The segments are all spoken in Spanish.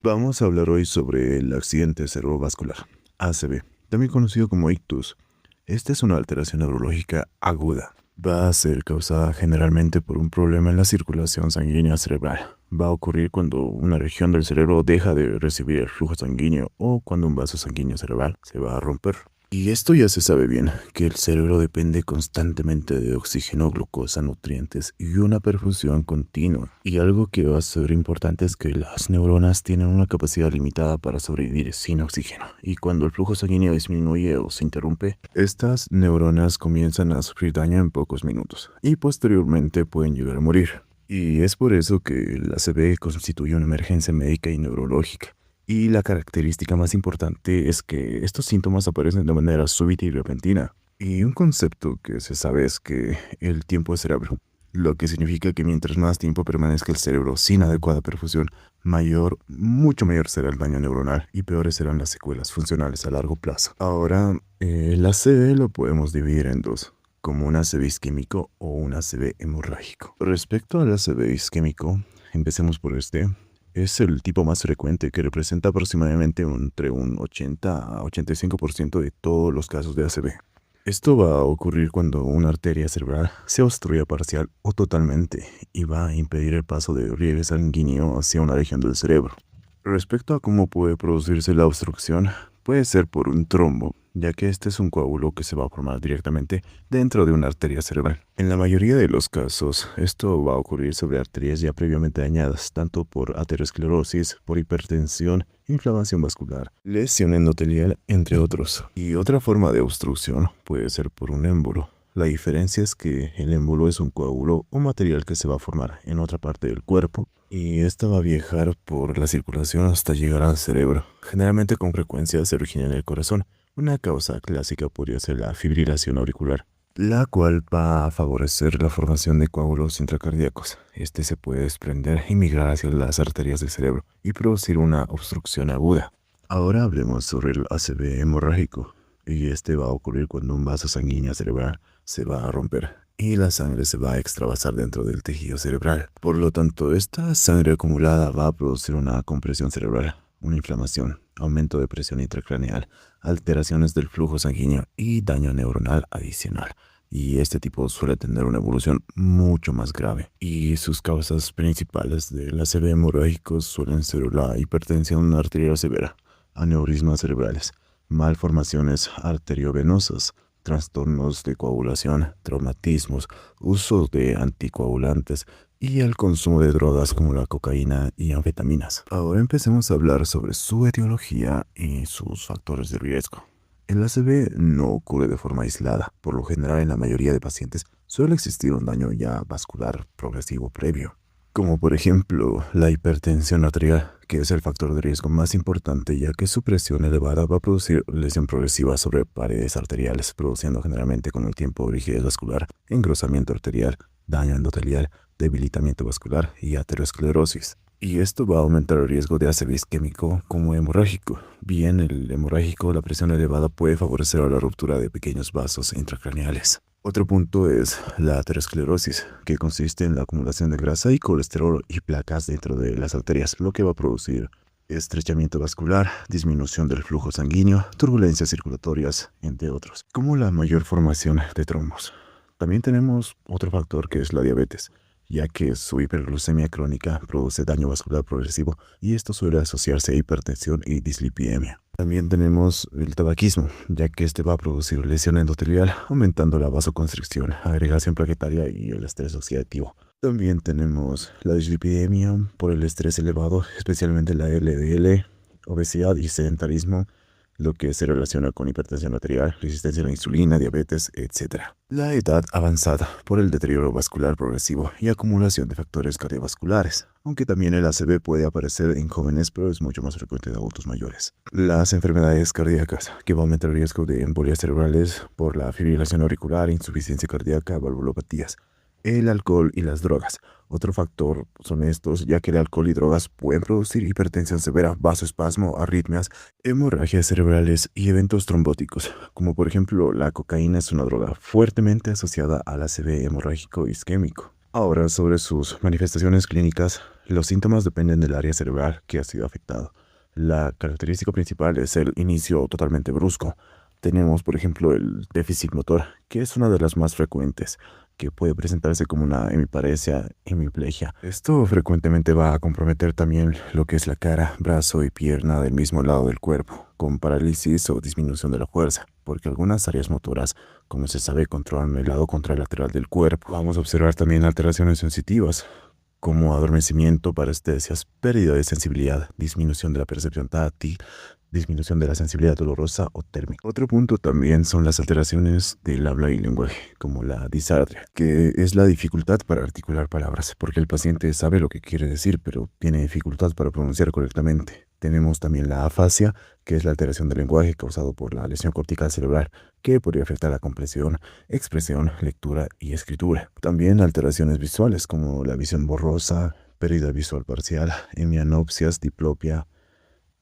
Vamos a hablar hoy sobre el accidente cerebrovascular, ACV, también conocido como ictus. Esta es una alteración neurológica aguda. Va a ser causada generalmente por un problema en la circulación sanguínea cerebral. Va a ocurrir cuando una región del cerebro deja de recibir el flujo sanguíneo o cuando un vaso sanguíneo cerebral se va a romper. Y esto ya se sabe bien, que el cerebro depende constantemente de oxígeno, glucosa, nutrientes y una perfusión continua. Y algo que va a ser importante es que las neuronas tienen una capacidad limitada para sobrevivir sin oxígeno. Y cuando el flujo sanguíneo disminuye o se interrumpe, estas neuronas comienzan a sufrir daño en pocos minutos y posteriormente pueden llegar a morir. Y es por eso que la ACV constituye una emergencia médica y neurológica. Y la característica más importante es que estos síntomas aparecen de manera súbita y repentina. Y un concepto que se sabe es que el tiempo es cerebro, lo que significa que mientras más tiempo permanezca el cerebro sin adecuada perfusión, mucho mayor será el daño neuronal y peores serán las secuelas funcionales a largo plazo. Ahora, el ACV lo podemos dividir en dos, como un ACV isquémico o un ACV hemorrágico. Respecto al ACV isquémico, empecemos por este. Es el tipo más frecuente que representa aproximadamente entre un 80 a 85% de todos los casos de ACV. Esto va a ocurrir cuando una arteria cerebral se obstruye parcial o totalmente y va a impedir el paso de riego sanguíneo hacia una región del cerebro. Respecto a cómo puede producirse la obstrucción, puede ser por un trombo, ya que este es un coágulo que se va a formar directamente dentro de una arteria cerebral. En la mayoría de los casos, esto va a ocurrir sobre arterias ya previamente dañadas, tanto por aterosclerosis, por hipertensión, inflamación vascular, lesión endotelial, entre otros. Y otra forma de obstrucción puede ser por un émbolo. La diferencia es que el émbolo es un coágulo o material que se va a formar en otra parte del cuerpo y esta va a viajar por la circulación hasta llegar al cerebro. Generalmente con frecuencia se origina en el corazón. Una causa clásica podría ser la fibrilación auricular, la cual va a favorecer la formación de coágulos intracardíacos. Este se puede desprender y migrar hacia las arterias del cerebro y producir una obstrucción aguda. Ahora hablemos sobre el ACV hemorrágico. Y este va a ocurrir cuando un vaso sanguíneo cerebral se va a romper y la sangre se va a extravasar dentro del tejido cerebral. Por lo tanto, esta sangre acumulada va a producir una compresión cerebral, una inflamación, aumento de presión intracraneal, alteraciones del flujo sanguíneo y daño neuronal adicional. Y este tipo suele tener una evolución mucho más grave. Y sus causas principales del ACV hemorrágico suelen ser la hipertensión arterial severa, aneurismas cerebrales, malformaciones arteriovenosas, trastornos de coagulación, traumatismos, uso de anticoagulantes y el consumo de drogas como la cocaína y anfetaminas. Ahora empecemos a hablar sobre su etiología y sus factores de riesgo. El ACV no ocurre de forma aislada. Por lo general, en la mayoría de pacientes suele existir un daño ya vascular progresivo previo, como por ejemplo la hipertensión arterial, que es el factor de riesgo más importante ya que su presión elevada va a producir lesión progresiva sobre paredes arteriales, produciendo generalmente con el tiempo rigidez vascular, engrosamiento arterial, daño endotelial, debilitamiento vascular y aterosclerosis. Y esto va a aumentar el riesgo de ACV isquémico como hemorrágico. Bien, el hemorrágico, la presión elevada puede favorecer a la ruptura de pequeños vasos intracraneales. Otro punto es la aterosclerosis, que consiste en la acumulación de grasa y colesterol y placas dentro de las arterias, lo que va a producir estrechamiento vascular, disminución del flujo sanguíneo, turbulencias circulatorias, entre otros, como la mayor formación de trombos. También tenemos otro factor que es la diabetes, ya que su hiperglucemia crónica produce daño vascular progresivo y esto suele asociarse a hipertensión y dislipidemia. También tenemos el tabaquismo, ya que este va a producir lesión endotelial, aumentando la vasoconstricción, agregación plaquetaria y el estrés oxidativo. También tenemos la dislipidemia por el estrés elevado, especialmente la LDL, obesidad y sedentarismo, lo que se relaciona con hipertensión arterial, resistencia a la insulina, diabetes, etc. La edad avanzada por el deterioro vascular progresivo y acumulación de factores cardiovasculares, aunque también el ACV puede aparecer en jóvenes, pero es mucho más frecuente en adultos mayores. Las enfermedades cardíacas, que va a aumentar el riesgo de embolias cerebrales por la fibrilación auricular, insuficiencia cardíaca, valvulopatías. El alcohol y las drogas. Otro factor son estos, ya que el alcohol y drogas pueden producir hipertensión severa, vasoespasmo, arritmias, hemorragias cerebrales y eventos trombóticos, como por ejemplo la cocaína es una droga fuertemente asociada al ACV hemorrágico isquémico. Ahora, sobre sus manifestaciones clínicas, los síntomas dependen del área cerebral que ha sido afectado. La característica principal es el inicio totalmente brusco. Tenemos, por ejemplo, el déficit motor, que es una de las más frecuentes, que puede presentarse como una hemiparesia, hemiplegia. Esto frecuentemente va a comprometer también lo que es la cara, brazo y pierna del mismo lado del cuerpo, con parálisis o disminución de la fuerza, porque algunas áreas motoras, como se sabe, controlan el lado contralateral del cuerpo. Vamos a observar también alteraciones sensitivas, como adormecimiento, parestesias, pérdida de sensibilidad, disminución de la percepción táctil, disminución de la sensibilidad dolorosa o térmica. Otro punto también son las alteraciones del habla y lenguaje, como la disartria, que es la dificultad para articular palabras, porque el paciente sabe lo que quiere decir, pero tiene dificultad para pronunciar correctamente. Tenemos también la afasia, que es la alteración del lenguaje causado por la lesión cortical cerebral, que podría afectar la comprensión, expresión, lectura y escritura. También alteraciones visuales como la visión borrosa, pérdida visual parcial, hemianopsias, diplopia,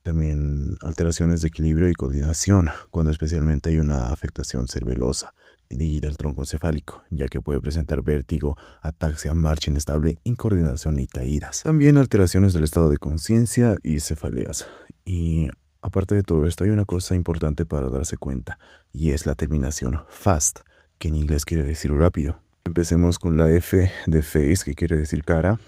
también alteraciones de equilibrio y coordinación, cuando especialmente hay una afectación cerebelosa y del tronco encefálico, ya que puede presentar vértigo, ataxia, marcha inestable, incoordinación y caídas. También alteraciones del estado de conciencia y cefaleas. Y aparte de todo esto, hay una cosa importante para darse cuenta, y es la terminación fast, que en inglés quiere decir rápido. Empecemos con la F de face, que quiere decir cara.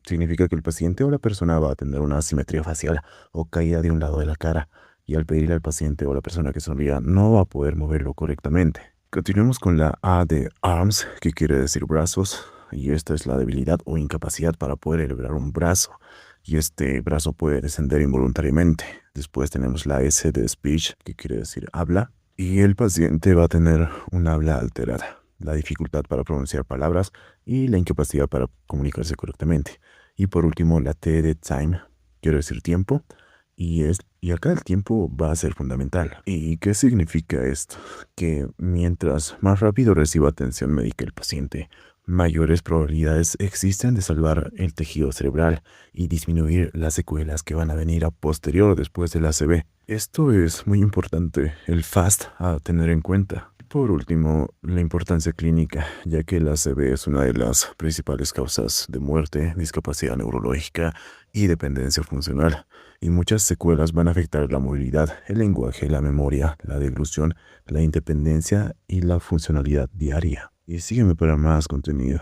Significa que el paciente o la persona va a tener una asimetría facial o caída de un lado de la cara, y al pedirle al paciente o la persona que sonría no va a poder moverlo correctamente. Continuemos con la A de arms, que quiere decir brazos, y esta es la debilidad o incapacidad para poder elevar un brazo, y este brazo puede descender involuntariamente. Después tenemos la S de speech, que quiere decir habla, y el paciente va a tener un habla alterada, la dificultad para pronunciar palabras y la incapacidad para comunicarse correctamente. Y por último, la T de time, quiere decir tiempo, y acá el tiempo va a ser fundamental. ¿Y qué significa esto? Que mientras más rápido reciba atención médica el paciente, mayores probabilidades existen de salvar el tejido cerebral y disminuir las secuelas que van a venir a posterior después del ACV. Esto es muy importante, el FAST a tener en cuenta. Por último, la importancia clínica, ya que el ACV es una de las principales causas de muerte, discapacidad neurológica y dependencia funcional, y muchas secuelas van a afectar la movilidad, el lenguaje, la memoria, la deglución, la independencia y la funcionalidad diaria. Y sígueme para más contenido.